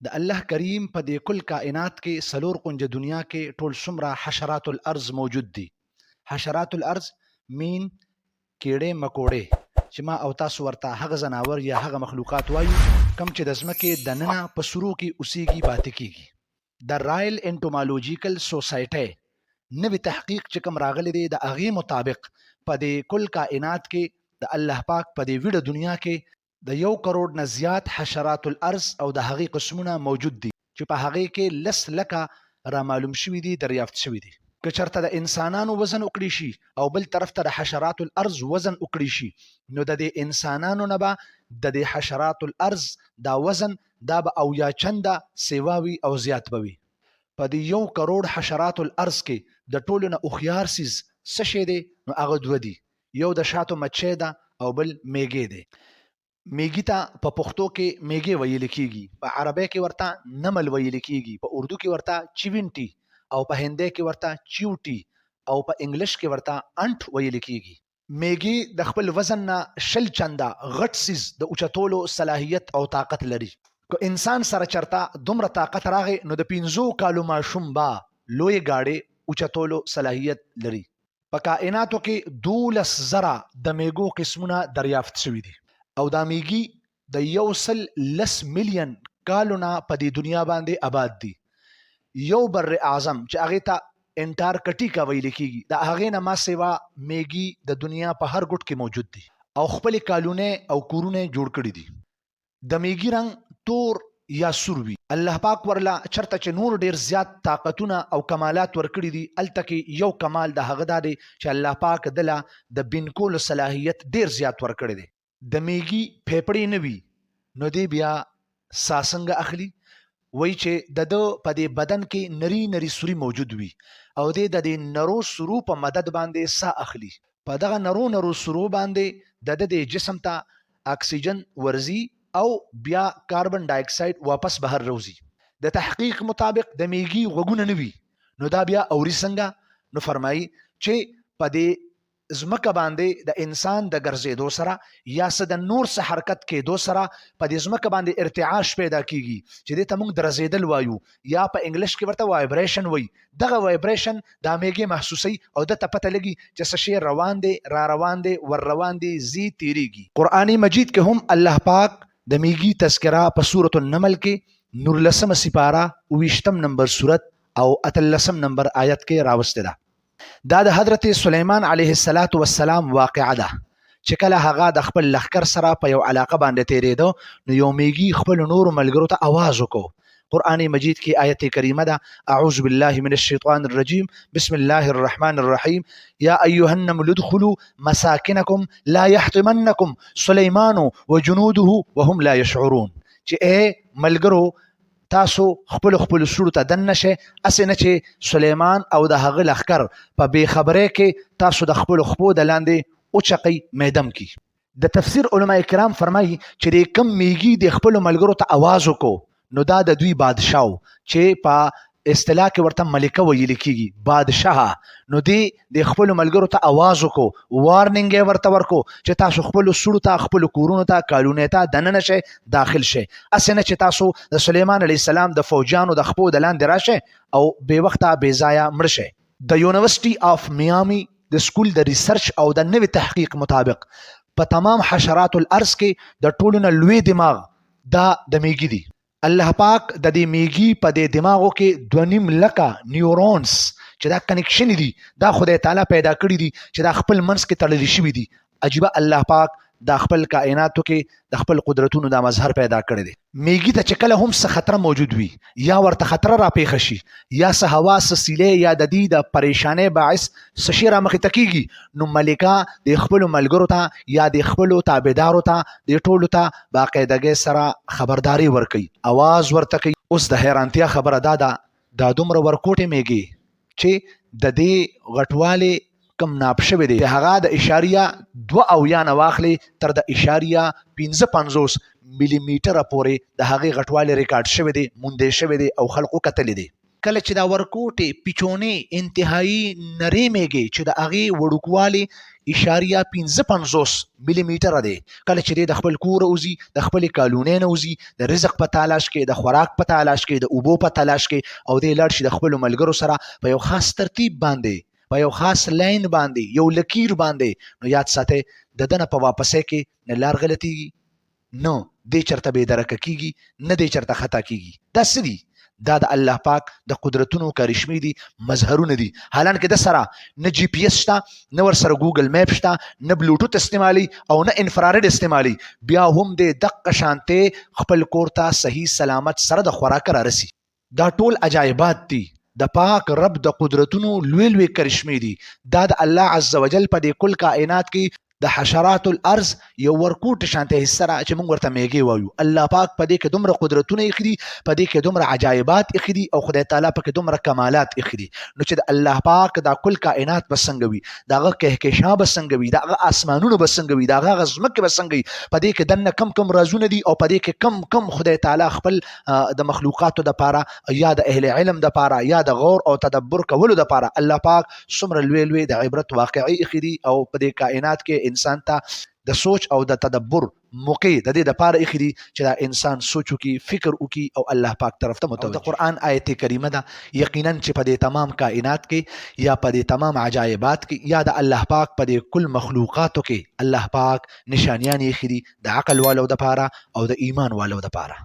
د الله کریم په دې کل کائنات کې سلور قنج دنیا کې ټول څومره حشرات الارض موجود دي. حشرات الارض مین کیړې مکوړې چې ما او تاسو ورته هغه ځناور یا هغه مخلوقات وایو کم چې د ځمکې دننه په سرو کې اوسېږي پاتې کیږي. د رایل انټومالوجیکل سوسایټي نوی تحقیق چې کوم راغلی دی د هغې مطابق په دې کل کائنات کې د الله پاک په دې ویډه دنیا کې د 1 کروڑ نه زیات حشرات الارض او د هغې قسمونه موجود دي چې په هغې کې 10 لکه را معلوم شوي دي، دریافت شوي دي. که چرته د انسانانو وزن وکړي شي او بل طرف ته د حشرات الارض وزن وکړي شي، نو د دې انسانانو نه به د دې حشرات الارض دا وزن دا به اویا چنده سیواوي او زیات به وي. په دې 1 کروڑ حشرات الارض کې د ټولو نه هوښیار څیز څه شی دی؟ نو هغه دوه دي. یو د شاتو مچۍ ده او بل میږې دی. میږي ته په پښتو کې میږې ویل کیږي، په عربی کې ورته نمل ویل کیږي، په اردو کې ورته چیونټي او په هندي کې ورته چیوټي او په انګلیش کې ورته انټ ویل کیږي. میږي د خپل وزن نه 20 چنده غټ سیز د اوچتولو صلاحیت او طاقت لري. که انسان سره چرته دومره طاقت راغی نو د 15 کالو ماشوم با لوی گاډي اوچتولو صلاحیت لري. په کائناتو کې 12,000 د میږو قسمونه دریافت شوي دي او دا میږي د 110 ملیون کالونه په دې دنیا باندې آباد دي. یو بر اعظم چې هغه ته انټارکټیکا ویل کیږي، د هغې نه ما سیوا میږي د دنیا په هر ګوټ کې موجود دي او خپل کالونه او کورونه جوړ کړي دي. د میږي رنګ تور یا سور وي. الله پاک ورلا چرته چې نور ډیر زیات طاقتونه او کمالات ورکړي دي، الته کې یو کمال د هغه دا دی چې الله پاک دله د بنکول صلاحیت ډیر زیات ورکړي دي. د میږي پھیپړې نه وي نو دی بیا ساه څنګه اخلي؟ وایي چې د ده په دې بدن کې نری نری سوري موجود وي او دی د دې نرو سرو په مدد باندې ساه اخلي. په دغه نرو نرو سرو باندې د د جسم ته اکسیجن ورزي او بیا کاربن ډای اکساید واپس بهر روزي. د تحقیق مطابق د میږي غوږونه نه وي نو دا بیا اوري څنګه؟ نو فرمایي چې په دې زمکه باندې د انسان د ګرځېدو سره یا څه د نور څه حرکت کېدو سره په دې زمکه باندې ارتعاش پیدا کیږي چې دې ته موږ درزېدل وایو یا په انګلیش کې ورته وایبریشن وایي. دغه وایبریشن د میږي محسوسي او د ته پته لګي چې څه شی روان دی، را روان دی، ور روان دی، زی تیریږي. قرآني مجید کې هم الله پاک د میږي تذکره په سورة النمل کې 19 سپاره 29 نمبر سورت او 18 نمبر آیت کې راوسته ده. دا د حضرت سلیمان علیه السلام واقعه ده چې کله هغه د خپل لښکر سره په یو علاقه باندې تیرېده نو یو میږي خپل نور ملګرو ته आवाज وکړو. قرآن مجید کې آیت کریمه ده: اعوذ بالله من الشیطان الرجیم بسم الله الرحمن الرحیم یا ایها النمل ادخلوا مساکنکم لا یحطمنکم سلیمان وجنوده وهم لا یشعرون. چې اے ملګرو تاسو خپل خپل سورو ته دن نشئ، اسې نه چې سلیمان او د هغه لښکر په بې خبرۍ کې تاسو د خپلو خپو د لاندې اوچقئ میدم کی. د تفسیر علما کرام فرمایي چې د کم میږي د خپلو ملګرو ته आवाज وکړو نو دا د دوی بادشاه چې په اصطلاح کې ورته ملکه ویل کیږي، بادشاه. نو دی د خپل ملګرو ته आवाज وکړو، وارننګ یې ورته ورکړو چې تاسو خپل سړو ته، خپل کورونو ته، کالونو ته دننه شئ، داخل شئ. اسې نه چې تاسو د سلیمان علیه السلام د فوجانو د خپو د لاندې راشئ او بې وخته بې ځایه مړ شئ. د یونیورسيټي اف میامي د سکول د ریسرچ او د نوي تحقیق مطابق په تمام حشرات الارض کې د ټولو نه لوی دماغ دا د میږي دی. الله پاک د دې میږي په دې دماغو کې 2.5 لکه نیورونز چې دا کنیکشن دي دا خدای تعالی پیدا کړی دي چې دا خپل منځ کې تړلي شوي دي. عجیبه الله پاک د خپل کائناتو کې د خپل قدرتونو دا مظهر پیدا کړی دی. میږي ته چې کله هم څه خطر موجود وي یا ورته خطر را پیښ شي یا څه هوا څه سیلې یا د دې د پریشانۍ باعث څه شی را مخې ته کیږي نو ملکه د خپلو ملګرو ته یا د خپلو تابعدارو ته د ټولو ته باقاعدګۍ سره خبرداري ورکوي، आवाज ورته کوي. اوس د حیرانتیا خبره دا ده دا دومره ورکوټې میږي چې د دې غټوالی کم ناپ شوی دی هغه د اشاریه 2 نه واخلي تر د اشاریه 55 ملي میټره پورې د هغې غټوالی ریکارډ شوی دی، موندې شوی دی او خلقو کتلی دی. کله چې دا ورکوټې پیچونې انتهایی نری میږي چې د هغې وړوکوالی 0.55 ملي میټره دی. کله چې دی د خپل کوره وځي، د خپلې کالونۍ نه وځي، د رزق په تلاش کې، د خوراک په تلاش کې، د اوبو په تلاش کې، او دی لاړ شي د خپلو ملګرو سره په یو خاص ترتیب باندې، په یو خاص لاین باندې، یو لکیر باندې، نو یاد ساتئ د ده نه په واپسۍ کې نه لار غلطیږي، نه دی چرته بې درکه کیږي، نه دی چرته خطا کیږي. دا څه دي؟ دا د الله پاک د قدرتونو کرشمې دي، مظهرونه دي. حالانکه د سره نه جی پی ایس شته، نه ور سره ګوګل میپ شته، نه بلوټوت استعمالي او نه انفراريډ استعمالي، بیا هم د دقه شانته خپل کور ته صحیح سلامت سره د خوراک را رسی. دا ټول عجایبات دي، د پاک رب د قدرتونو لوی لوی کرشمې دي. دا د الله عز وجل په دې کل کائنات کې د حشرات الارض یو ورکوټ شانته حصہ را چې موږ ورته میږي وایو. الله پاک په دې کې دومره قدرتونه اخلي، په دې کې دومره عجایبات اخلي، او خدای تعالی په کې دومره کمالات اخلي. نو چې د الله پاک دا کل کائنات بسنګ وي، داغه کهکشان بسنګ وي، داغه اسمانونه بسنګ وي، داغه غزمکه بسنګ وي، په دې کې دنه کم کم رازونه دي، او په دې کې کم کم خدای تعالی خپل د مخلوقاتو د پاره یا د اهل علم د پاره یا د غور او تدبر کولو د پاره الله پاک څومره لوی لوی د عبرت واقعي اخلي، او په دې کائنات کې انسان ته د سوچ او د تدبر موقع د دې د پاره اخلي چې دا انسان سوچ وکي، فکر وکي، او الله پاک طرف ته متوجه. د قرآن آیت کریمه ده یقینا چې په دې تمام کائنات کې یا په دې تمام عجایبات کې یا د الله پاک په دې کل مخلوقاتو کې الله پاک نشانیان اخلي د عقل والو د پاره او د ایمان والو د پاره.